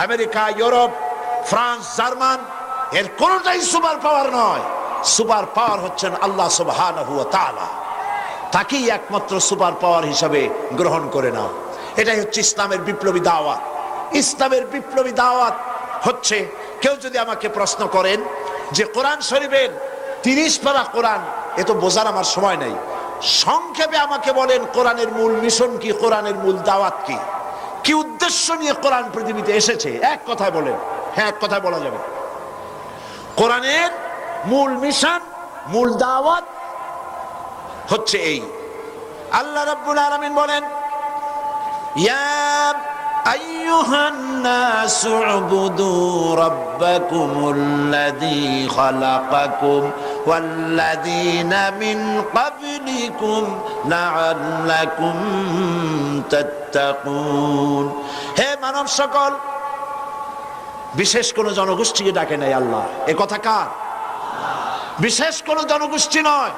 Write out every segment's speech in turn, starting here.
America, Europe, France, German, এর কোনটাই super power নয়। সুপার পাওয়ার হচ্ছেন আল্লাহ সুবহানাহু ওয়া তাআলা। তাকেই একমাত্র সুপার পাওয়ার হিসাবে গ্রহণ করে নাও। এটাই হচ্ছে ইসলামের বিপ্লবী দাওয়াত। ইসলামের বিপ্লবী দাওয়াত হচ্ছে, কেউ যদি আমাকে প্রশ্ন করেন যে কোরআন শরীফের 30 পারা কোরআন, এ তো বোঝার আমার সময় নেই, সংক্ষেপে আমাকে বলেন কোরআনের মূল মিশন কি, কোরআনের মূল দাওয়াত কি, কি উদ্দেশ্য নিয়ে কোরআন পৃথিবীতে এসেছে, এক কথায় বলেন। হ্যাঁ, এক কথায় বলা যাবে। কোরআনের মূল মিশন, মূল দাওয়াত হচ্ছে এই। আল্লাহ রাব্বুল আলামিন বলেন, ইয়া আইয়ুহান নাসু উবুদু রাব্বাকুমুল্লাযী খালাকাকুম ওয়াল্লাযীনা মিন ক্বাবলিকুম লাআল্লাকুম তাত্তাকুন। হে মানব সকল, বিশেষ কোন জনগোষ্ঠীকে ডাকে নাই আল্লাহ। এ কথা কার? বিশেষ কোন জনগোষ্ঠী নয়,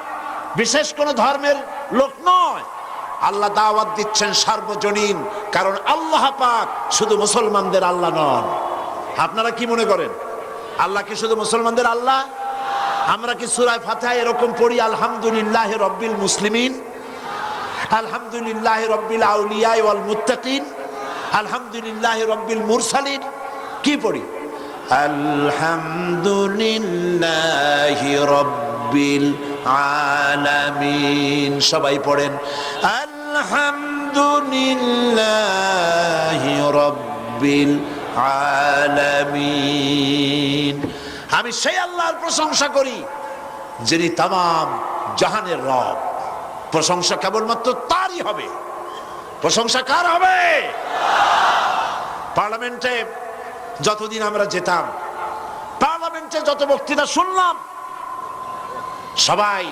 বিশেষ কোন ধর্মের লোক নয়। আল্লাহ দাওয়াত দিচ্ছেন সার্বজনীন, কারণ আল্লাহ পাক শুধু মুসলমানদের আল্লাহ নন। আপনারা কি মনে করেন আল্লাহ কি শুধু মুসলমানদের আল্লাহ? আমরা কি সূরা ফাতিহা এরকম পড়ি, আলহামদুলিল্লাহি রাব্বিল মুসলিমিন, আলহামদুলিল্লাহি রাব্বিল আউলিয়া ওয়াল মুত্তাকিন, আলহামদুলিল্লাহি রাব্বিল মুরসালিন? কি পড়ি? আলহামদুলিল্লাহি রাব্বিল আলামিন। সবাই পড়েন আলহামদুলিল্লাহি রাব্বিল আলামিন। আমি সেই আল্লাহর প্রশংসা করি যিনি তামাম জাহানের রব। প্রশংসা কেবলমাত্র তারই হবে। প্রশংসা কার হবে? পার্লামেন্টে যতদিন আমরা যেতাম, পার্লামেন্টে যত বক্তৃতা শুনলাম, সবাই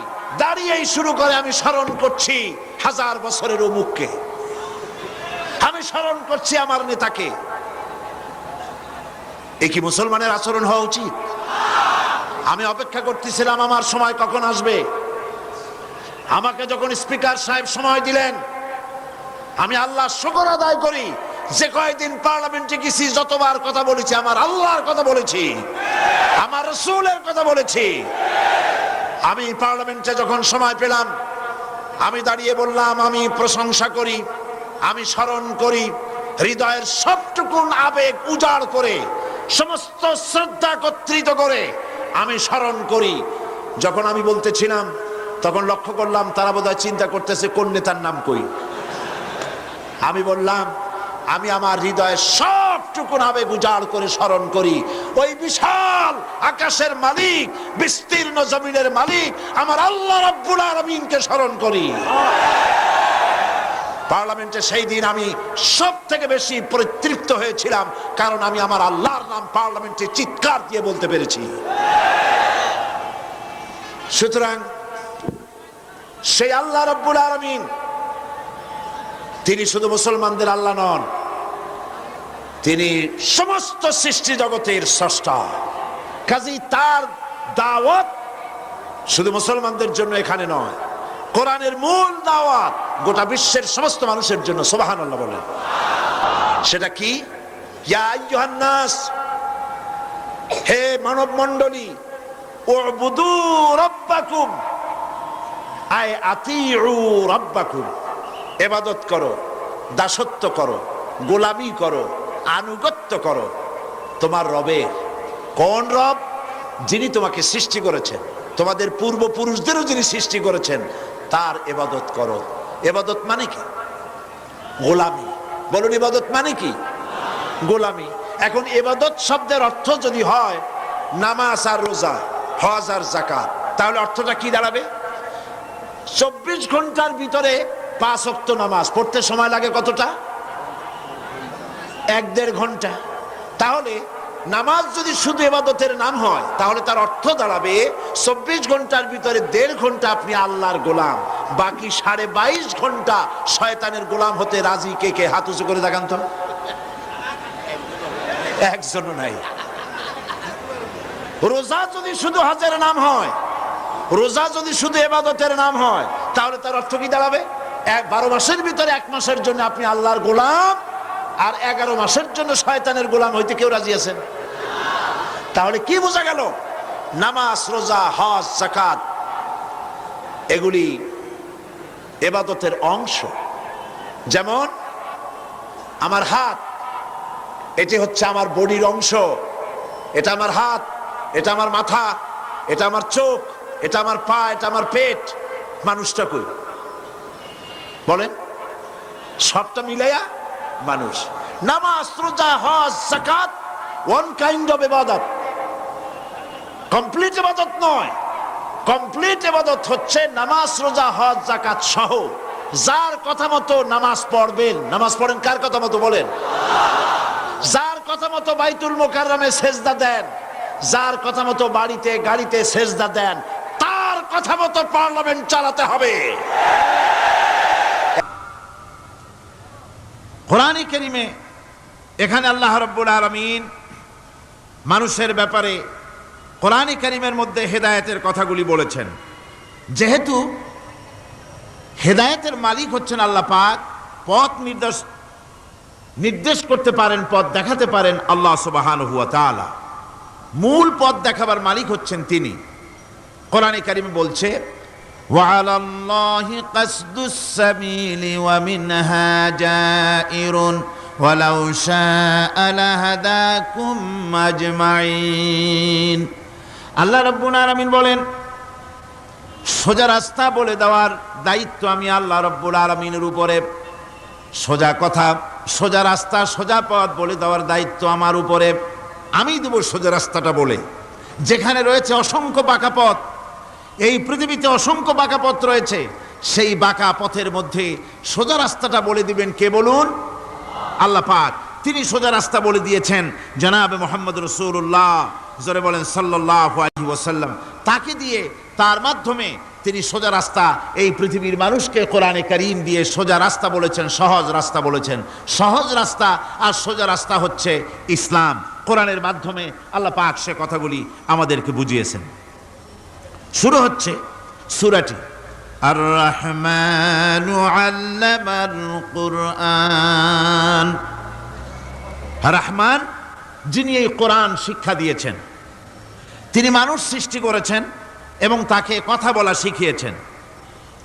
দাঁড়িয়েই শুরু করে, আমি স্মরণ করছি 1000 বছরের অমুককে, আমি স্মরণ করছি আমার নেতাকে। এ কি মুসলমানের আচরণ হওয়া উচিত? আমি অপেক্ষা করতেছিলাম আমার সময় কখন আসবে। আমাকে যখন স্পিকার সাহেব সময় দিলেন, আমি আল্লাহর শুকর আদায় করি যে কয়েকদিন পার্লামেন্টে গেছি, যতবার কথা বলেছি আমার আল্লাহর কথা বলেছি, আমার রাসূলের কথা বলেছি। আমি পার্লামেন্টে যখন সময় পেলাম, আমি দাঁড়িয়ে বললাম, আমি প্রশংসা করি, আমি স্মরণ করি, হৃদয়ের সবটুকুন আবেগ উজাড় করে, সমস্ত শ্রদ্ধা একত্রিত করে আমি স্মরণ করি। যখন আমি বলতেছিলাম, তখন লক্ষ্য করলাম তারা বোধহয় চিন্তা করতেছে কোন নেতার নাম কই। আমি বললাম, আমি আমার হৃদয়ের সবটুকুন আবেগ উজাড় করে স্মরণ করি ওই বিশাল আকাশের মালিক, বিস্তীর্ণ জমিনের মালিক আমার আল্লাহ রাব্বুল আলামিনকে স্মরণ করি। পার্লামেন্টে সেই দিন আমি সব থেকে বেশি পরিতৃপ্ত হয়েছিলাম, কারণ আমি আমার আল্লাহর নাম পার্লামেন্টে চিৎকার দিয়ে বলতে পেরেছি। সুতরাং সেই আল্লাহ রাব্বুল আলামিন, তিনি শুধু মুসলমানদের আল্লাহ নন, তিনি সমস্ত সৃষ্টি জগতের স্রষ্টা। কাজেই তার দাওয়াত শুধু মুসলমানদের জন্য এখানে নয়, কোরআনের মূল দাওয়াত গোটা বিশ্বের সমস্ত মানুষের জন্য। সুবহানাল্লাহ বলেন। সেটা কি? ইয়া আইয়ুহান নাস, হে মানব মণ্ডলী, উবুদু রাব্বাকুম, আয় আতিউ রাব্বাকুম, ইবাদত করো, দাসত্ব করো, গোলামি করো, আনুগত্য করো তোমার রবের। কোন রব? যিনি তোমাকে সৃষ্টি করেছেন, তোমাদের পূর্বপুরুষদেরও যিনি সৃষ্টি করেছেন, তার ইবাদত করো। ইবাদত মানে কি? গোলামি। বলুন, ইবাদত মানে কি? গোলামি। এখন ইবাদত শব্দের অর্থ যদি হয় নামাজ আর রোজা, হজ আর যাকাত, তাহলে অর্থটা কি দাঁড়াবে? 24 ঘন্টার ভিতরে 5 ওয়াক্ত নামাজ পড়তে সময় লাগে কতটা? 1-1.5 ঘন্টা। তাহলে নামাজ যদি শুধু ইবাদতের নাম হয়, তাহলে তার অর্থ দাঁড়াবে 24 ঘন্টার ভিতরে 1.5 ঘন্টা আপনি আল্লাহর গোলাম, বাকি 22.5 ঘন্টা শয়তানের গোলাম হতে রাজি। কে কে হাত উঁচু করে দেখান তো? একজনও নাই। রোজা যদি শুধু হজের নাম হয়, রোজা যদি শুধু ইবাদতের নাম হয়, তাহলে তার অর্থ কি দাঁড়াবে? 12 মাসের ভিতরে 1 মাসের জন্য আপনি আল্লাহর গোলাম, আর 11 মাসের জন্য শয়তানের গোলাম হইতে কেউ রাজি আছেন? তাহলে কি বোঝা গেল? নামাজ, রোজা, হজ, যাকাত এগুলি ইবাদতের অংশ। যেমন আমার হাত, এটি হচ্ছে আমার বডির অংশ। এটা আমার হাত, এটা আমার মাথা, এটা আমার চোখ, এটা আমার পা, এটা আমার পেট। মানুষটা কই বলেন? সবটা মিলাইয়া মানুষ। নামাজ, রোজা, হজ, যাকাত ওয়ান কাইন্ড অফ ইবাদত, কমপ্লিট ইবাদত নয়। কমপ্লিট ইবাদত হচ্ছে নামাজ, রোজা, হজ, যাকাত সহ। যার কথা মতো নামাজ পড়বেন, নামাজ পড়েন কার কথা মতো বলেন? যার কথা মতো বাইতুল মুকাররমে সেজদা দেন, যার কথা মতো বাড়িতে গাড়িতে সেজদা দেন, তার কথা মতো পার্লামেন্ট চালাতে হবে। কোরআনে কারীমে এখানে আল্লাহ রাব্বুল আলামিন মানুষের ব্যাপারে কোরআনে কারীমের মধ্যে হেদায়েতের কথাগুলি বলেছেন। যেহেতু হেদায়েতের মালিক হচ্ছেন আল্লাহ পাক, পথ নির্দেশ করতে পারেন, পথ দেখাতে পারেন আল্লাহ সুবহানাহু ওয়া তাআলা। মূল পথ দেখাবার মালিক হচ্ছেন তিনি। কোরআনে কারীমে বলছে, وعلى الله قصد السبيل ومنها جائر ولو شاء لهداكم أجمعين। আল্লাহ রাব্বুল আলামিন বলেন, সোজা রাস্তা বলে দেওয়ার দায়িত্ব আমি আল্লাহ রাব্বুল আলামিনের উপরে। সোজা কথা, সোজা রাস্তা, সোজা পথ বলে দেওয়ার দায়িত্ব আমার উপরে। আমি দেব সোজা রাস্তাটা বলে। যেখানে রয়েছে অসংখ্য বাঁকা পথ, এই পৃথিবীতে অসংখ্য বাঁকা পথ রয়েছে, সেই বাঁকা পথের মধ্যে সোজা রাস্তাটা বলে দিবেন কে বলুন? আল্লাহ পাক। তিনি সোজা রাস্তা বলে দিয়েছেন জনাবে মুহাম্মদ রাসূলুল্লাহ, জোরে বলেন সাল্লাল্লাহু আলাইহি ওয়াসাল্লাম। তাকে দিয়ে, তার মাধ্যমে তিনি সোজা রাস্তা এই পৃথিবীর মানুষকে কোরআনে কারীম দিয়ে সোজা রাস্তা বলেছেন, সহজ রাস্তা বলেছেন। সহজ রাস্তা আর সোজা রাস্তা হচ্ছে ইসলাম। কোরআনের মাধ্যমে আল্লাহ পাক সে কথাগুলি আমাদেরকে বুঝিয়েছেন। শুরু হচ্ছে সূরাটি আর রহমানু আল্লামাল কুরআন। রহমান, যিনি এই কোরআন শিক্ষা দিয়েছেন। তিনি মানুষ সৃষ্টি করেছেন এবং তাকে কথা বলা শিখিয়েছেন।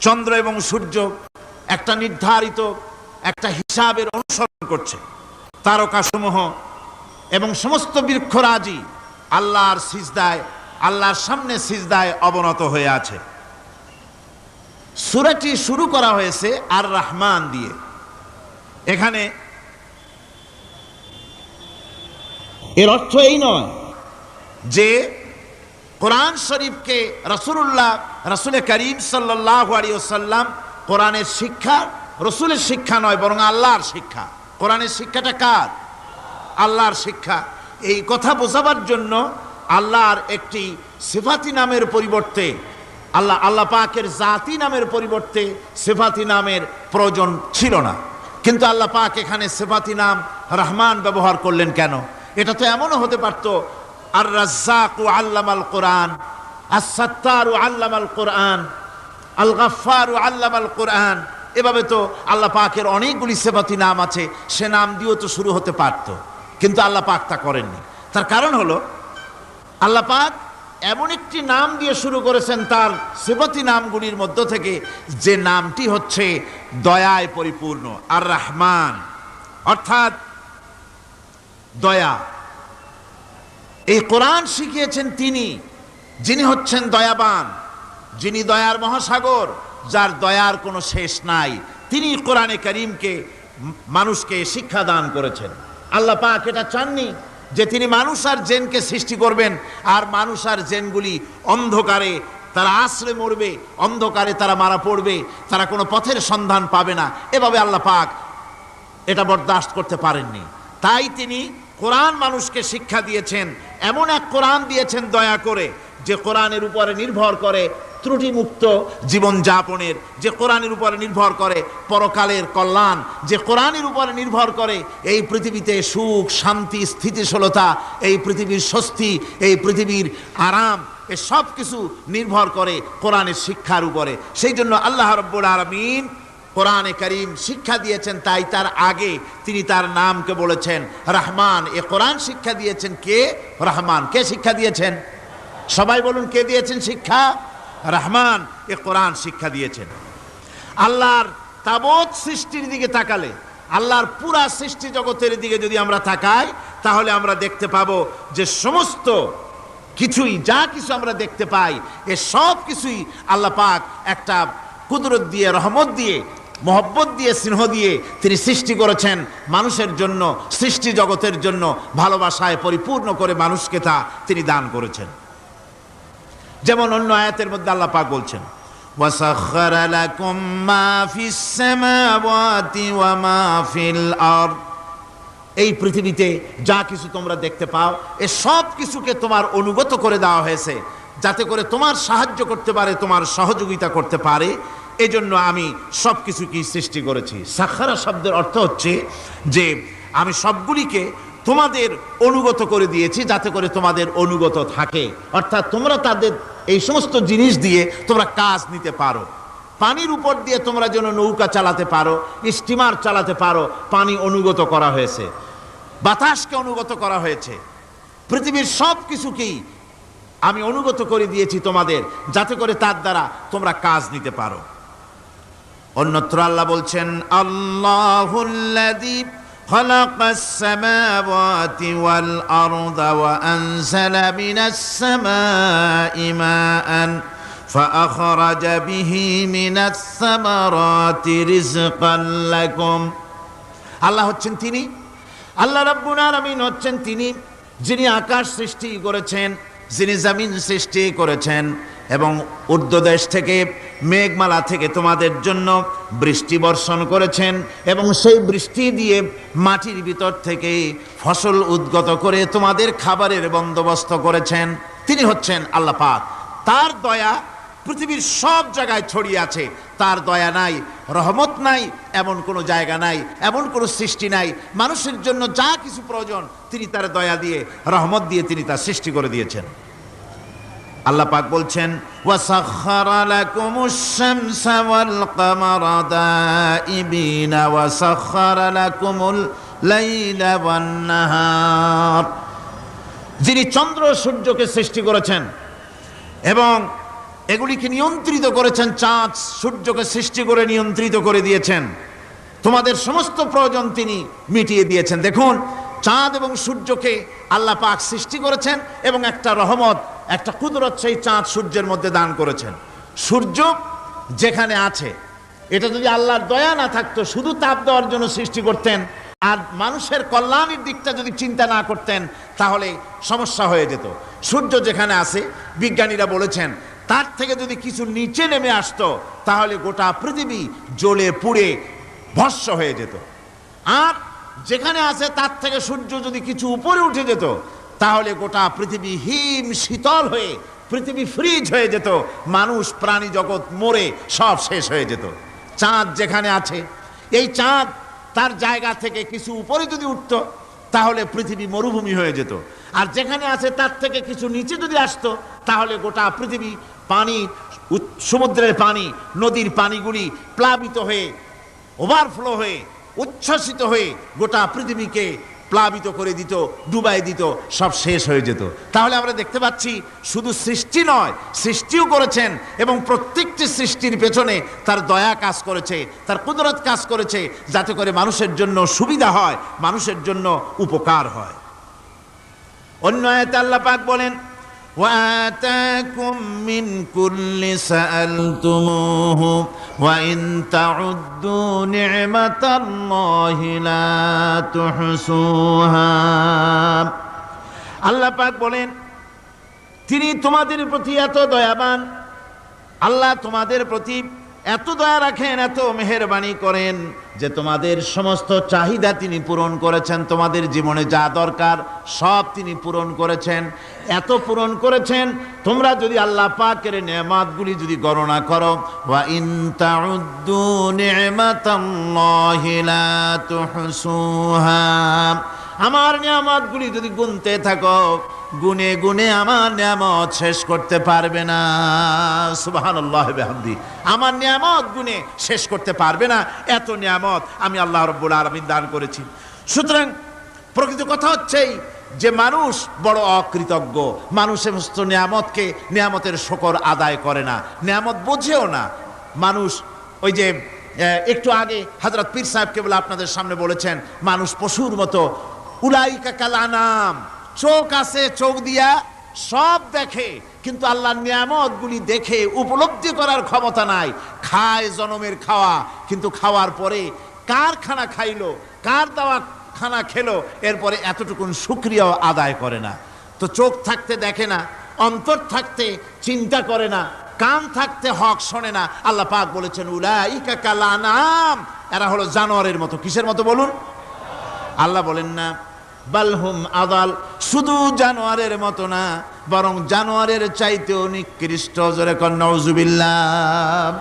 চন্দ্র এবং সূর্য একটা নির্ধারিত একটা হিসাবের অনুসরণ করছে। তারকাসমূহ এবং সমস্ত বৃক্ষরাজি আল্লাহর সিজদায়, আল্লাহর সামনে সিজদায় অবনত হয়ে আছে। সূরাটি শুরু করা হয়েছে আর রহমান দিয়ে। এখানে এর অর্থ এই নয় যে কোরআন শরীফকে রাসূল করিম সাল্লাল্লাহু আলাইহি ওয়াসাল্লাম কোরআনের শিক্ষা রাসূলের শিক্ষা নয়, বরং আল্লাহর শিক্ষা। কোরআনের শিক্ষাটা কার? আল্লাহর শিক্ষা। এই কথা বোঝাবার জন্য আল্লাহর একটি সিফাতি নামের পরিবর্তে, আল্লাহ পাকের জাতি নামের পরিবর্তে সিফাতি নামের প্রয়োজন ছিল না। কিন্তু আল্লাহ পাক এখানে সিফাতি নাম রহমান ব্যবহার করলেন কেন? এটা তো এমনও হতে পারত আর রাজ্জাকু আল্লামাল কোরআন, আস-সাত্তারু আল্লামাল কোরআন, আল গাফফারু আল্লামাল কোরআন। এভাবে তো আল্লাহ পাকের অনেকগুলি সিফাতি নাম আছে, সে নাম দিয়েও তো শুরু হতে পারত। কিন্তু আল্লাহ পাক তা করেননি। তার কারণ হলো আল্লাহ পাক এমন একটি নাম দিয়ে শুরু করেছেন তার সিফাতি নামগুলির মধ্য থেকে, যে নামটি হচ্ছে দয়ায় পরিপূর্ণ, আর রহমান অর্থাৎ দয়া। এই কোরআন শিখিয়েছেন তিনি, যিনি হচ্ছেন দয়াবান, যিনি দয়ার মহাসাগর, যার দয়ার কোনো শেষ নাই। তিনি কোরআনে কারীমকে মানুষকে শিক্ষা দান করেছেন। আল্লাহ পাক এটা চাননি যে তিনি মানুষ আর জিনকে সৃষ্টি করবেন আর মানুষ আর জিনগুলি অন্ধকারে তারা আশ্রয় মরবে, অন্ধকারে তারা মারা পড়বে, তারা কোনো পথের সন্ধান পাবে না। এভাবে আল্লাহ পাক এটা বরদাস্ত করতে পারেননি। তাই তিনি কোরআন মানুষকে শিক্ষা দিয়েছেন, এমন এক কোরআন দিয়েছেন দয়া করে, যে কোরআনের উপরে নির্ভর করে ত্রুটিমুক্ত জীবনযাপনের, যে কোরআনের উপরে নির্ভর করে পরকালের কল্যাণ, যে কোরআনের উপরে নির্ভর করে এই পৃথিবীতে সুখ, শান্তি, স্থিতিশীলতা, এই পৃথিবীর স্বস্তি, এই পৃথিবীর আরাম, এ সব কিছু নির্ভর করে কোরআনের শিক্ষার উপরে। সেই জন্য আল্লাহ রাব্বুল আলামিন কোরআনে কারীম শিক্ষা দিয়েছেন, তাই তার আগে তিনি তার নামকে বলেছেন রহমান। এ কোরআন শিক্ষা দিয়েছেন কে? রহমান। কে শিক্ষা দিয়েছেন? সবাই বলুন, কে দিয়েছেন শিক্ষা? রহমান এ কোরআন শিক্ষা দিয়েছেন। আল্লাহর তাবৎ সৃষ্টির দিকে তাকালে, আল্লাহর পুরা সৃষ্টি জগতের দিকে যদি আমরা তাকাই, তাহলে আমরা দেখতে পাবো যে সমস্ত কিছুই, যা কিছু আমরা দেখতে পাই, এ সব কিছুই আল্লাহ পাক একটা কুদরত দিয়ে, রহমত দিয়ে, মহব্বত দিয়ে, স্নেহ দিয়ে তিনি সৃষ্টি করেছেন মানুষের জন্য, সৃষ্টি জগতের জন্য ভালোবাসায় পরিপূর্ণ করে মানুষকে তা তিনি দান করেছেন। যেমন অন্য আয়াতের মধ্যে আল্লাহ পাক বলছেন, وَسَخَّرَ لَكُم مَّا فِي السَّمَاوَاتِ وَمَا فِي الْأَرْضِ। এই পৃথিবীতে যা কিছু তোমরা দেখতে পাও, এ সব কিছুকে তোমার অনুগত করে দেওয়া হয়েছে, যাতে করে তোমার সাহায্য করতে পারে, তোমার সহযোগিতা করতে পারে। এজন্য আমি সব কিছুকেই সৃষ্টি করেছি। সাখারা শব্দের অর্থ হচ্ছে যে আমি সবগুলিকে তোমাদের অনুগত করে দিয়েছি, যাতে করে তোমাদের অনুগত থাকে, অর্থাৎ তোমরা তাদের এই সমস্ত জিনিস দিয়ে তোমরা কাজ নিতে পারো। পানির উপর দিয়ে তোমরা যেন নৌকা চালাতে পারো, স্টিমার চালাতে পারো, পানি অনুগত করা হয়েছে, বাতাসকে অনুগত করা হয়েছে। পৃথিবীর সব কিছুকেই আমি অনুগত করে দিয়েছি তোমাদের, যাতে করে তার দ্বারা তোমরা কাজ নিতে পারো। অন্যত্র আল্লাহ বলছেন, আল্লাহুল্লাযী খালাকাস সামাওয়াতি ওয়াল আরদা ওয়া আনজালা মিনাস সামাই মাআন ফাআখরাজা বিহি মিনাস সামারাতি রিজকান লাকুম। আল্লাহ হচ্ছেন তিনি, আল্লাহ রাব্বুল আলামিন হচ্ছেন তিনি, যিনি আকাশ সৃষ্টি করেছেন, যিনি জমিন সৃষ্টি করেছেন, এবং ঊর্ধ্বদেশ থেকে, মেঘমালা থেকে তোমাদের জন্য বৃষ্টি বর্ষণ করেছেন, এবং সেই বৃষ্টি দিয়ে মাটির ভিতর থেকে ফসল উদ্গত করে তোমাদের খাবারের বন্দোবস্ত করেছেন। তিনি হচ্ছেন আল্লাহ পাক। তার দয়া পৃথিবীর সব জায়গায় ছড়িয়ে আছে। তার দয়া নাই, রহমত নাই, এমন কোনো জায়গা নাই, এমন কোনো সৃষ্টি নাই। মানুষের জন্য যা কিছু প্রয়োজন তিনি তার দয়া দিয়ে, রহমত দিয়ে তিনি তার সৃষ্টি করে দিয়েছেন। আল্লাহ পাক বলছেন, ওয়াসাখখারা লাকুমুশ শামসা ওয়াল কামারা দাইবিনা ওয়াসাখখারা লাকুমুল লাইলা ওয়ান নাহার। যিনি চন্দ্র সূর্যকে সৃষ্টি করেছেন এবং এগুলিকে নিয়ন্ত্রিত করেছেন, চাঁদ সূর্যকে সৃষ্টি করে নিয়ন্ত্রিত করে দিয়েছেন, তোমাদের সমস্ত প্রয়োজন তিনি মিটিয়ে দিয়েছেন। দেখুন, চাঁদ এবং সূর্যকে আল্লাহ পাক সৃষ্টি করেছেন এবং একটা রহমত, একটা কুদরত সেই চাঁদ সূর্যের মধ্যে দান করেছেন। সূর্য যেখানে আছে, এটা যদি আল্লাহর দয়া না থাকতো, শুধু তাপ দেওয়ার জন্য সৃষ্টি করতেন আর মানুষের কল্যাণের দিকটা যদি চিন্তা না করতেন, তাহলে সমস্যা হয়ে যেত। সূর্য যেখানে আছে, বিজ্ঞানীরা বলেছেন, তার থেকে যদি কিছু নিচে নেমে আসতো, তাহলে গোটা পৃথিবী জ্বলে পুড়ে ভস্ম হয়ে যেত। আর যেখানে আছে তার থেকে সূর্য যদি কিছু উপরে উঠে যেত, তাহলে গোটা পৃথিবী হিম শীতল হয়ে, পৃথিবী ফ্রিজ হয়ে যেত, মানুষ প্রাণী জগৎ মরে সব শেষ হয়ে যেত। চাঁদ যেখানে আছে, এই চাঁদ তার জায়গা থেকে কিছু উপরে যদি উঠতো, তাহলে পৃথিবী মরুভূমি হয়ে যেত। আর যেখানে আছে তার থেকে কিছু নিচে যদি আসতো, তাহলে গোটা পৃথিবী পানি, সমুদ্রের পানি, নদীর পানিগুলি প্লাবিত হয়ে, ওভারফ্লো হয়ে, উচ্ছ্বসিত হয়ে গোটা পৃথিবীকে প্লাবিত করে দিত, ডুবাই দিত, সব শেষ হয়ে যেত। তাহলে আমরা দেখতে পাচ্ছি, শুধু সৃষ্টি নয়, সৃষ্টিও করেছেন এবং প্রত্যেকটি সৃষ্টির পেছনে তার দয়া কাজ করেছে, তার কুদরত কাজ করেছে, যাতে করে মানুষের জন্য সুবিধা হয়, মানুষের জন্য উপকার হয়। অন্য আয়াতে আল্লাহ পাক বলেন, وآتاكم من كل سألتموه وإن تعدوا نعمة الله لا تحصوها। আল্লাহ পাক বলেন, তিনি তোমাদের প্রতি এত দয়াবান, আল্লাহ তোমাদের প্রতি এত দয়া রাখেন, এত মেহেরবানি করেন যে তোমাদের সমস্ত চাহিদা তিনি পূরণ করেছেন। তোমাদের জীবনে যা দরকার সব তিনি পূরণ করেছেন, এত পূরণ করেছেন, তোমরা যদি আল্লাহ পাকের নেয়ামতগুলি যদি গণনা করো, ওয়া ইন তাউদ্দু নি'মাতাল্লাহি লা তুহসুহা, আমার নিয়ামতগুলি যদি গুনতে থাকো, গুনে গুনে আমার নিয়ামত শেষ করতে পারবে না। সুবহানাল্লাহ বিহামদি। আমার নিয়ামত গুনে শেষ করতে পারবে না, এত নিয়ামত আমি আল্লাহ রাব্বুল আলামিন দান করেছি। সুতরাং প্রকৃত কথা হচ্ছেই যে মানুষ বড় অকৃতজ্ঞ, মানুষ সমস্ত নিয়ামতকে, নিয়ামতের শুকর আদায় করে না, নিয়ামত বোঝেও না। মানুষ ওই যে একটু আগে হযরত পীর সাহেব কেবল আপনাদের সামনে বলেছেন, মানুষ পশুর মতো, উলাইকা কাল আনাম, চোখ আছে, চোখ দিয়া সব দেখে, কিন্তু আল্লাহর নিয়ামতগুলি দেখে উপলব্ধি করার ক্ষমতা নাই। খায় জনমের খাওয়া, কিন্তু খাওয়ার পরে কার খানা খাইলো, কার দেওয়া খানা খেলো, এরপরে এতটুকুন শুকরিয়াও আদায় করে না। তো চোখ থাকতে দেখে না, অন্তর থাকতে চিন্তা করে না, কান থাকতে হক শোনে না। আল্লাহ পাক বলেছেন উলাইকা কাল আনাম, এরা হলো জানোয়ারের মতো। কিসের মতো বলুন? আল্লাহ বলেন না বালহুম আদাল, শুধু জানোয়ারের মতো না, বরং জানোয়ারের চাইতেও নিকৃষ্ট। জোরে কর নাউজুবিল্লাহ।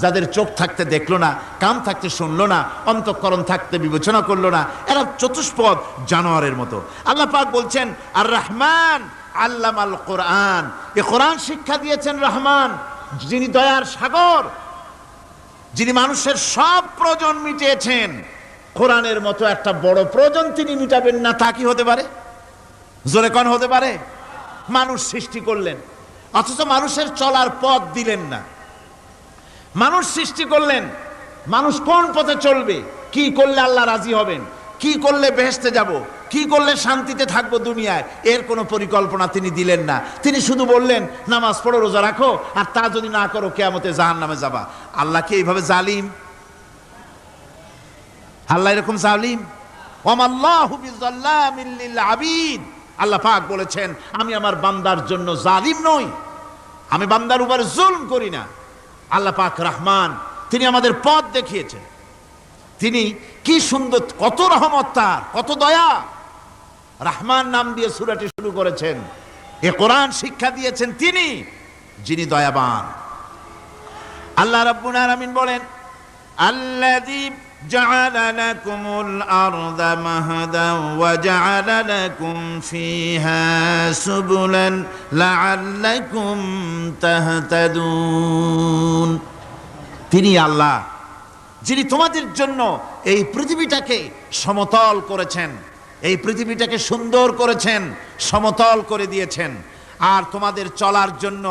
যাদের চোখ থাকতে দেখলো না, কান থাকতে শুনলো না, অন্তঃকরণ থাকতে বিবেচনা করলো না, এরা চতুষ্পদ জানোয়ারের মতো। আল্লাহ পাক বলছেন আর রহমান আল্লামাল কোরআন, এ কোরআন শিক্ষা দিয়েছেন রহমান, যিনি দয়ার সাগর, যিনি মানুষের সব প্রয়োজন মিটিয়েছেন। কোরআনের মতো একটা বড় প্রয়োজন তিনি মিটাবেন না, তা কি হতে পারে? জোরে কোন হতে পারে? মানুষ সৃষ্টি করলেন, অথচ মানুষের চলার পথ দিলেন না। মানুষ সৃষ্টি করলেন, মানুষ কোন পথে চলবে, কি করলে আল্লাহ রাজি হবেন, কি করলে বেহেশতে যাব, কি করলে শান্তিতে থাকবো দুনিয়ায়, এর কোনো পরিকল্পনা তিনি দিলেন না। তিনি শুধু বললেন নামাজ পড়ো, রোজা রাখো, আর তা যদি না করো কিয়ামতে জাহান্নামে যাবা। আল্লাহ কি এইভাবে জালিম? আল্লাহ এরকম জালিম? ওয়ামাল্লাহু বিযাল্লামিল লিল আবিদ। আল্লাহ পাক বলেছেন আমি আমার বান্দার জন্য জালিম নই, আমি বান্দার উপর জুলম করি না। আল্লাহ পাক রহমান, তিনি আমাদের পথ দেখিয়েছেন। তিনি কি সুন্দর, কত রহমত তার, কত দয়া। রহমান নাম দিয়ে সূরাটি শুরু করেছেন। এ কোরআন শিক্ষা দিয়েছেন তিনি, যিনি দয়াবান। আল্লাহ রাব্বুল আলামিন বলেন আল্লাযী জাআলা লাকুমুল আরদা মাহাদান ওয়া জাআলা লাকুম ফীহা সুবুলান লাআল্লাকুম তাহতাদুন। তিনি আল্লাহ যিনি তোমাদের জন্য এই পৃথিবীটাকে সমতল করেছেন, এই পৃথিবীটাকে সুন্দর করেছেন, সমতল করে দিয়েছেন। আর তোমাদের চলার জন্য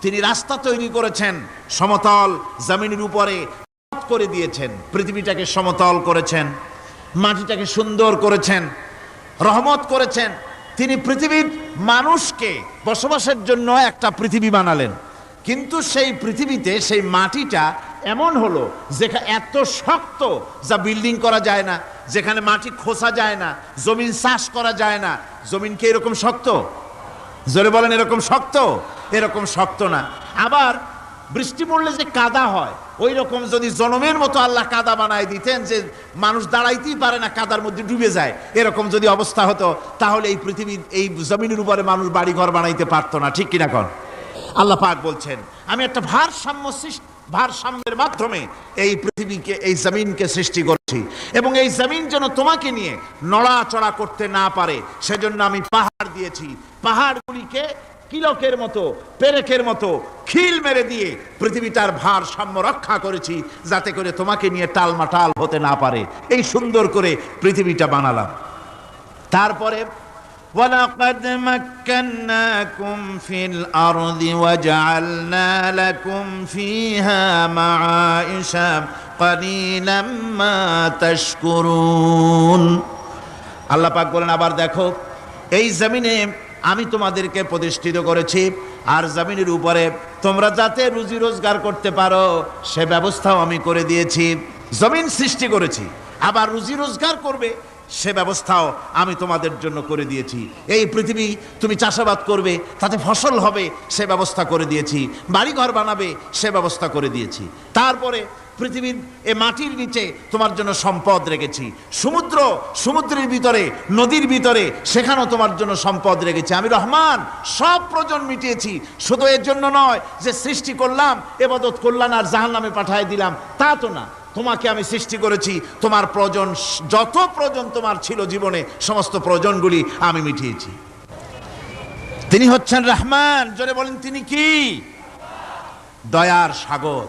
তিনি রাস্তা তৈরি করেছেন, সমতল জমিনের উপরে করে দিয়েছেন, পৃথিবীটাকে সমতল করেছেন, মাটিটাকে সুন্দর করেছেন, রহমত করেছেন। তিনি পৃথিবীর মানুষকে বসবাসের জন্য একটা পৃথিবী বানালেন, কিন্তু সেই পৃথিবীতে সেই মাটিটা এমন হলো যেখানে এত শক্ত যা বিল্ডিং করা যায় না, যেখানে মাটি খোসা যায় না, জমিন চাষ করা যায় না। জমিন কি এরকম শক্ত? জোরে বলেন এরকম শক্ত? এরকম শক্ত না। আবার বৃষ্টি পড়লে যে কাদা হয়, ওই রকম যদি জনমের মতো আল্লাহ কাদা বানায় দিতেন যে মানুষ দাঁড়াইতেই পারে না, কাদার মধ্যে ডুবে যায়, এরকম যদি অবস্থা হতো, তাহলে এই পৃথিবীর এই জমিনের উপরে মানুষ বাড়ি ঘর বানাইতে পারতো না। ঠিক কিনা কন? আল্লাহ পাক বলছেন আমি একটা ভারসাম্যের মাধ্যমে এই পৃথিবীকে, এই জমিনকে সৃষ্টি করছি, এবং এই জমিন যেন তোমাকে নিয়ে নড়াচড়া করতে না পারে সেজন্য আমি পাহাড় দিয়েছি। পাহাড়গুলিকে কিলকের মতো, পেরেকের মতো খিল মেরে দিয়ে পৃথিবীটার ভারসাম্য রক্ষা করেছি, যাতে করে তোমাকে নিয়ে টালমাটাল হতে না পারে। এই সুন্দর করে পৃথিবীটা বানালাম। তারপরে وَلَقَدْ مَكَّنَّاكُمْ فِي الْأَرْضِ وَجَعَلْنَا لَكُمْ فِيهَا مَعَائِشَ قَلِيلًا مَا تَشْكُرُونَ। আল্লাহ পাক বলেন আবার দেখো, এই জমিনে আমি তোমাদেরকে প্রতিষ্ঠিত করেছি, আর জমিনের উপরে তোমরা যাতে রুজি রোজগার করতে পারো সে ব্যবস্থাও আমি করে দিয়েছি। জমিন সৃষ্টি করেছি, আবার রুজি রোজগার করবে সে ব্যবস্থাও আমি তোমাদের জন্য করে দিয়েছি। এই পৃথিবী তুমি চাষাবাদ করবে, তাতে ফসল হবে সে ব্যবস্থা করে দিয়েছি, বাড়িঘর বানাবে সে ব্যবস্থা করে দিয়েছি। তারপরে পৃথিবীর এ মাটির নিচে তোমার জন্য সম্পদ রেখেছি, সমুদ্রের ভিতরে, নদীর ভিতরে, সেখানেও তোমার জন্য সম্পদ রেখেছি। আমি রহমান, সব প্রয়োজন মিটিয়েছি। শুধু এর জন্য নয় যে সৃষ্টি করলাম, ইবাদত করলাম আর জাহান্নামে পাঠিয়ে দিলাম, তা তো না। তোমাকে আমি সৃষ্টি করেছি, তোমার প্রয়োজন, যত প্রয়োজন তোমার ছিল জীবনে, সমস্ত প্রয়োজনগুলি আমি মিটিয়েছি। তিনি হচ্ছেন রহমান। জোরে বলেন তিনি কি? দয়ার সাগর,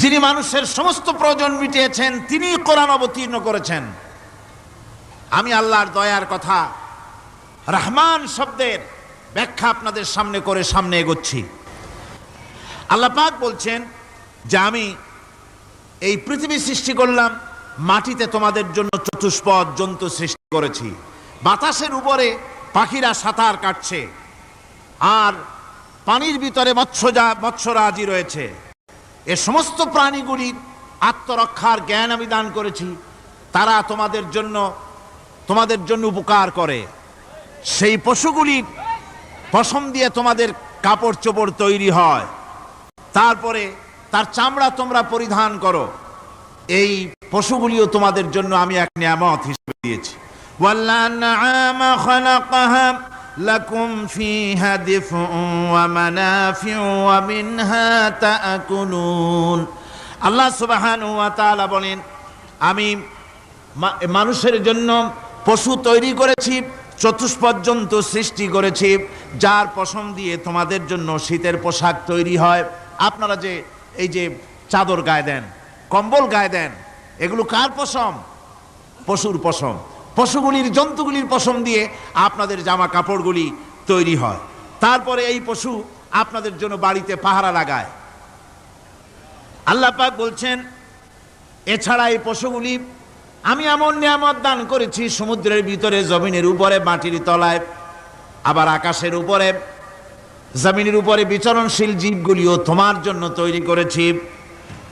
যিনি মানুষের সমস্ত প্রয়োজন মিটিয়েছেন, তিনি কোরআন অবতীর্ণ করেছেন। আমি আল্লাহর দয়ার কথা রহমান শব্দের ব্যাখ্যা আপনাদের সামনে করে সামনে এগোচ্ছি। আল্লাহ পাক বলছেন যে আমি এই পৃথিবী সৃষ্টি করলাম, মাটিতে তোমাদের জন্য চতুষ্পদ জন্তু সৃষ্টি করেছি, বাতাসের উপরে পাখিরা সাঁতার কাটছে, আর পানির ভিতরে মৎস্যরাজি রয়েছে। এ সমস্ত প্রাণীগুলির আত্মরক্ষার জ্ঞান আমি দান করেছি, তারা তোমাদের জন্য উপকার করে। সেই পশুগুলির পশম দিয়ে তোমাদের কাপড় চোপড় তৈরি হয়, তারপরে তার চামড়া তোমরা পরিধান করো। এই পশুগুলিও তোমাদের জন্য আমি এক নিয়ামত হিসেবে দিয়েছি। والأنعام خلقها لكم فيها دفء ومنافع ومنها تأكلون। আল্লাহ সুবহানাহু ওয়া তাআলা বলেন, আমি মানুষের জন্য পশু তৈরি করেছি, চতুষ্পদ জন্তু সৃষ্টি করেছি, যার পশম দিয়ে তোমাদের জন্য শীতের পোশাক তৈরি হয়। আপনারা যে এই যে চাদর গায়ে দেন, কম্বল গায়ে দেন, এগুলো কার পশম? পশুর পশম। পশুগুলির, জন্তুগুলির পশম দিয়ে আপনাদের জামা কাপড়গুলি তৈরি হয়। তারপরে এই পশু আপনাদের জন্য বাড়িতে পাহারা লাগায়। আল্লাহ পাক বলছেন, এছাড়া এই পশুগুলি আমি এমন নিয়ামত দান করেছি, সমুদ্রের ভিতরে, জমিনের উপরে, মাটির তলায়, আবার আকাশের উপরে, জমিনের উপরে বিচরণশীল জীবগুলিও তোমার জন্য তৈরি করেছি।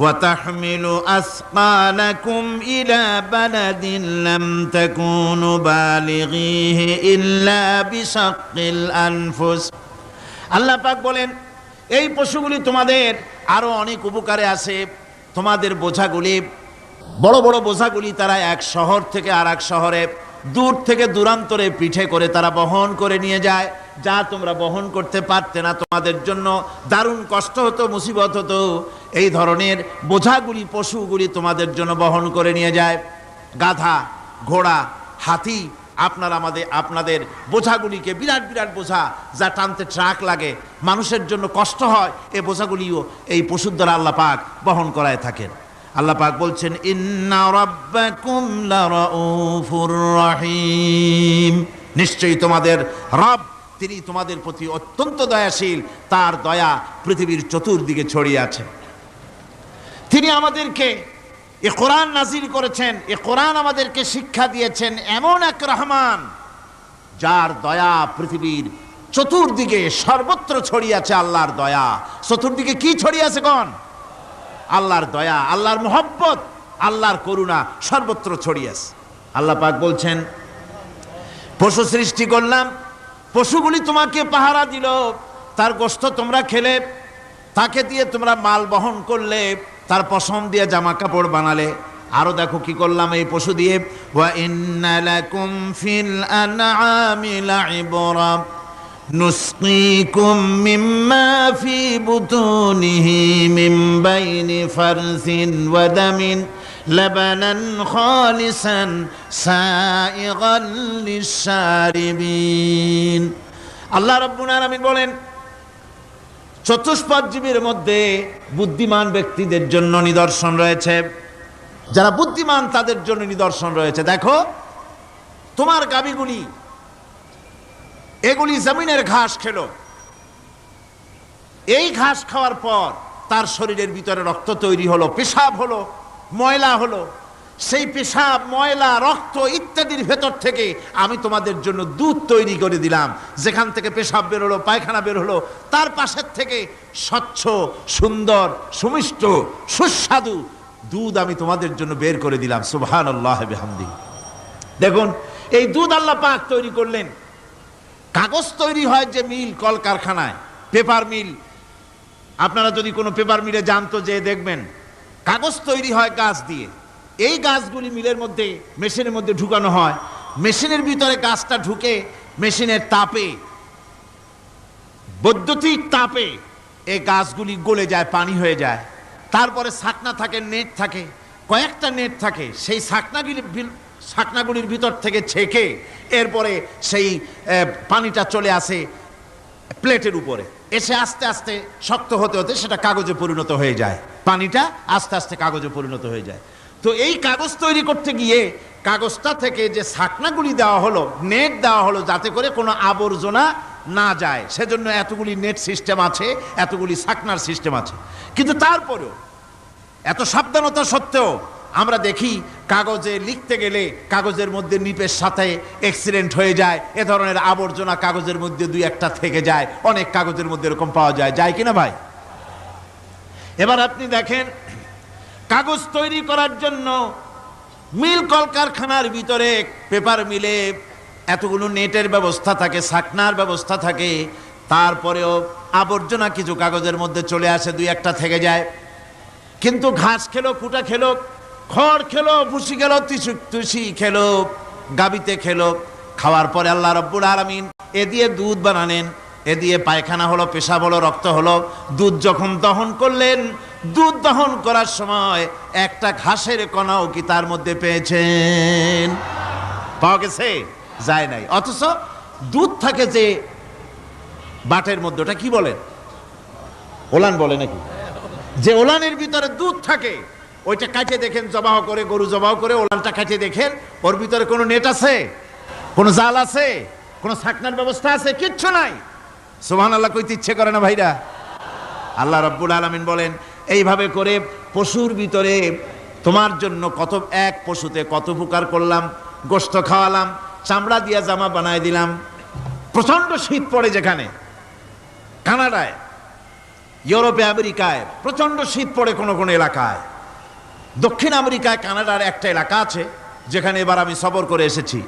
وتحمل أثقالكم إلى بلد لم تكونوا بالغيه إلا بشق الأنفس। আল্লাহ পাক বলেন, এই পশুগুলি তোমাদের আরো অনেক উপকারে আসে। তোমাদের বোঝাগুলি, বড় বড় বোঝাগুলি তারা এক শহর থেকে আর এক শহরে, দূর থেকে দূরান্তরে পিঠে করে তারা বহন করে নিয়ে যায়, যা তোমরা বহন করতে পারতে না। তোমাদের জন্য দারুণ কষ্ট হতো, মুসিবত হতো। এই ধরনের বোঝাগুলি, পশুগুলি তোমাদের জন্য বহন করে নিয়ে যায়। গাধা, ঘোড়া, হাতি আপনাদের বোঝাগুলিকে, বিরাট বিরাট বোঝা যা টানতে ট্রাক লাগে, মানুষের জন্য কষ্ট হয়, এই বোঝাগুলিও এই পশুর দ্বারা আল্লাহ পাক বহন করায় থাকেন। আল্লাহ পাক বলছেন, ইন্না রাব্বাকুম লারাউফুর রহিম। নিশ্চয়ই তোমাদের রব, তিনি তোমাদের প্রতি অত্যন্ত দয়াশীল, তার দয়া পৃথিবীর চতুর্দিকে ছড়িয়ে আছে। তিনি আমাদেরকে এ কোরআন নাজিল করেছেন, এ কোরআন আমাদেরকে শিক্ষা দিয়েছেন এমন এক রহমান, যার দয়া পৃথিবীর চতুর্দিকে সর্বত্র ছড়িয়ে আছে। আল্লাহর দয়া চতুর্দিকে কি ছড়িয়ে আছে কোন? আল্লাহর দয়া, আল্লাহর মোহব্বত, আল্লাহর করুণা সর্বত্র ছড়িয়ে আছে। আল্লাহ পাক বলছেন, পশু সৃষ্টি করলাম, পশুগুলি তোমাকে পাহারা দিল, তার গোশত তোমরা খেলে, তাকে দিয়ে তোমরা মাল বহন করলে, তার পশম দিয়ে জামা কাপড় বানালে। আরো দেখো কি করলাম এই পশু দিয়ে, ওয়া ইন্না লাকুম ফিল আনআমি লাইবরা নুসকিকুম মিম্মা ফি বুতুনিহি মিন বাইনি ফারসিন ওয়া দামিন লাবানান খালিসান সাইগান লিশ-শারিবিন। আল্লাহ রাব্বুল আলামিন বলেন, চতুষ্পদ জীবের মধ্যে বুদ্ধিমান ব্যক্তিদের জন্য নিদর্শন রয়েছে। যারা বুদ্ধিমান তাদের জন্য নিদর্শন রয়েছে। দেখো, তোমার গাভীগুলি, এগুলি জমিনের ঘাস খেলো, এই ঘাস খাওয়ার পর তার শরীরের ভিতরে রক্ত তৈরি হলো, পেশাব হলো, ময়লা হলো। সেই পেশাব, ময়লা, রক্ত ইত্যাদির ভেতর থেকে আমি তোমাদের জন্য দুধ তৈরি করে দিলাম। যেখান থেকে পেশাব বের হলো, পায়খানা বের হলো, তার পাশের থেকে স্বচ্ছ, সুন্দর, সুমিষ্ট, সুস্বাদু দুধ আমি তোমাদের জন্য বের করে দিলাম। সুবহানাল্লাহ বিহামদিহি। দেখুন, এই দুধ আল্লাহ পাক তৈরি করলেন। কাগজ তৈরি হয় যে মিল, কলকারখানায়, পেপার মিল, আপনারা যদি কোনো পেপার মিলে যান তো যে দেখবেন কাগজ তৈরি হয় গাছ দিয়ে। এই গাছগুলি মিলের মধ্যে, মেশিনের মধ্যে ঢুকানো হয়। মেশিনের ভিতরে গাছটা ঢুকে মেশিনের তাপে, বৈদ্যুতিক তাপে এই গাছগুলি গলে যায়, পানি হয়ে যায়। তারপরে ছাকনা থাকে, নেট থাকে, কয়েকটা নেট থাকে। সেই ছাকনাগুলির ভিতর থেকে ছেঁকে এরপরে সেই পানিটা চলে আসে প্লেটের উপরে, এসে আস্তে আস্তে শক্ত হতে হতে সেটা কাগজে পরিণত হয়ে যায়, পানিটা আস্তে আস্তে কাগজে পরিণত হয়ে যায়। তো এই কাগজ তৈরি করতে গিয়ে কাগজটা থেকে যে ছাকনাগুলি দেওয়া হলো, নেট দেওয়া হলো, যাতে করে কোনো আবর্জনা না যায়, সেজন্য এতগুলি নেট সিস্টেম আছে, এতগুলি ছাকনার সিস্টেম আছে। কিন্তু তারপরেও এত সাবধানতা সত্ত্বেও আমরা দেখি কাগজে লিখতে গেলে কাগজের মধ্যে নিপের সাথে অ্যাক্সিডেন্ট হয়ে যায়, এ ধরনের আবর্জনা কাগজের মধ্যে দুই একটা থেকে যায়, অনেক কাগজের মধ্যে এরকম পাওয়া যায়, যায় কিনা ভাই? এবার আপনি দেখেন, কাগজ তৈরি করার জন্য মিল কলকারখানার ভিতরে পেপার মিলে এতগুলো নেটের ব্যবস্থা থাকে, ছাকনার ব্যবস্থা থাকে, তারপরেও আবর্জনা কিছু কাগজের মধ্যে চলে আসে, দুই একটা থেকে যায়। কিন্তু ঘাস খেলো, কুটা খেলো, খড় খেলো, ভুসি খেলো, তুষি খেলো, গাবিতে খেলো, খাওয়ার পরে আল্লাহ রাব্বুল আলামিন এ দিয়ে দুধ বানালেন, এ দিয়ে পায়খানা হলো, পেশাব হলো, রক্ত হলো। দুধ যখন দহন করলেন, দুধ দহন করার সময় একটা ঘাসের কণাও কি তার মধ্যে পেয়েছেন? পাওয়া গেছে? যায় নাই। অথচ দুধ থাকে যে বাটের মধ্যে, ওটা কি বলেন? ওলান বলে নাকি? যে ওলানের ভিতরে দুধ থাকে, ওইটা কাটে দেখেন, জবাহ করে, গরু জবাহ করে ওলানটা কাটে দেখেন, ওর ভিতরে কোনো নেট আছে, কোনো জাল আছে, কোনো ছাকনার ব্যবস্থা আছে? কিচ্ছু নাই। সুবহানাল্লাহ কইতে ইচ্ছে করে না ভাইরা? আল্লাহ রাব্বুল আলামিন বলেন, এইভাবে করে পশুর ভিতরে তোমার জন্য কত, এক পশুতে কত উপকার করলাম, গোশত খাওয়ালাম, চামড়া দিয়া জামা বানায় দিলাম। প্রচন্ড শীত পড়ে যেখানে, কানাডায়, ইউরোপে, আমেরিকায় প্রচন্ড শীত পড়ে কোনো কোনো এলাকায়। দক্ষিণ আমেরিকায় কানাডার একটা এলাকা আছে যেখানে এবার আমি সফর করে এসেছি।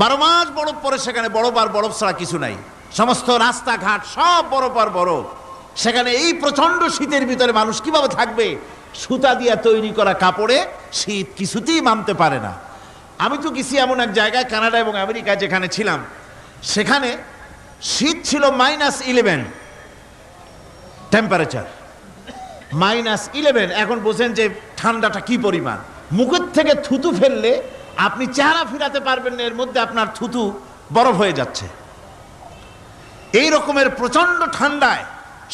12 মাস বরফ পড়ে সেখানে, বরফ আর বরফ ছাড়া কিছু নাই, সমস্ত রাস্তাঘাট সব বরফ আর বরফ। সেখানে এই প্রচন্ড শীতের ভিতরে মানুষ কিভাবে থাকবে? সুতা দিয়া তৈরি করা কাপড়ে শীত কিছুতেই মানতে পারে না। আমি তো গেছি এমন এক জায়গায়, কানাডা এবং আমেরিকায় যেখানে ছিলাম, সেখানে শীত ছিল -11 টেম্পারেচার, -11। এখন বোঝেন যে ঠান্ডাটা কি পরিমাণ। মুখের থেকে থুতু ফেললে আপনি চেহারা ফিরাতে পারবেন না, এর মধ্যে আপনার থুতু বরফ হয়ে যাচ্ছে। এই রকমের প্রচন্ড ঠান্ডায়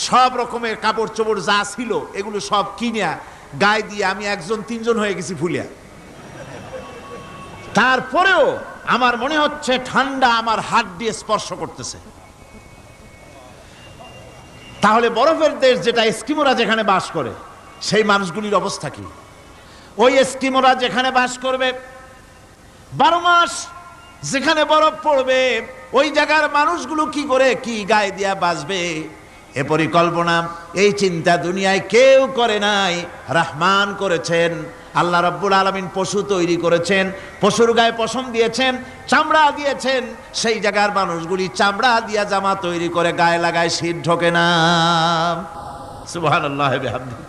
সব রকমের কাপড় চোপড় যা ছিল এগুলো সব কিনে গায়ে দিয়ে আমি 1 জন 3 জন হয়ে গেছি ফুলিয়া। তারপরেও আমার মনে হচ্ছে ঠান্ডা আমার হাত দিয়ে স্পর্শ করতেছে। তাহলে বরফের দেশ যেটা, এস্কিমোরা যেখানে বাস করে, সেই মানুষগুলির অবস্থা কি? ওই এস্কিমোরা যেখানে বাস করবে, 12 মাস যেখানে বরফ পড়বে, ওই জায়গার মানুষগুলো কি করে, কি গায়ে দিয়া বাঁচবে? এ পরিকল্পনা, এই চিন্তা দুনিয়ায় কেউ করে নাই, রহমান করেছেন। আল্লাহ রাব্বুল আলামিন পশু তৈরি করেছেন, পশুর গায়ে পশম দিয়েছেন, চামড়া দিয়েছেন, সেই জায়গার মানুষগুলি চামড়া দিয়া জামা তৈরি করে গায়ে লাগায়, শীত ঢোকে না। সুবহানাল্লাহ বিহামদিহি।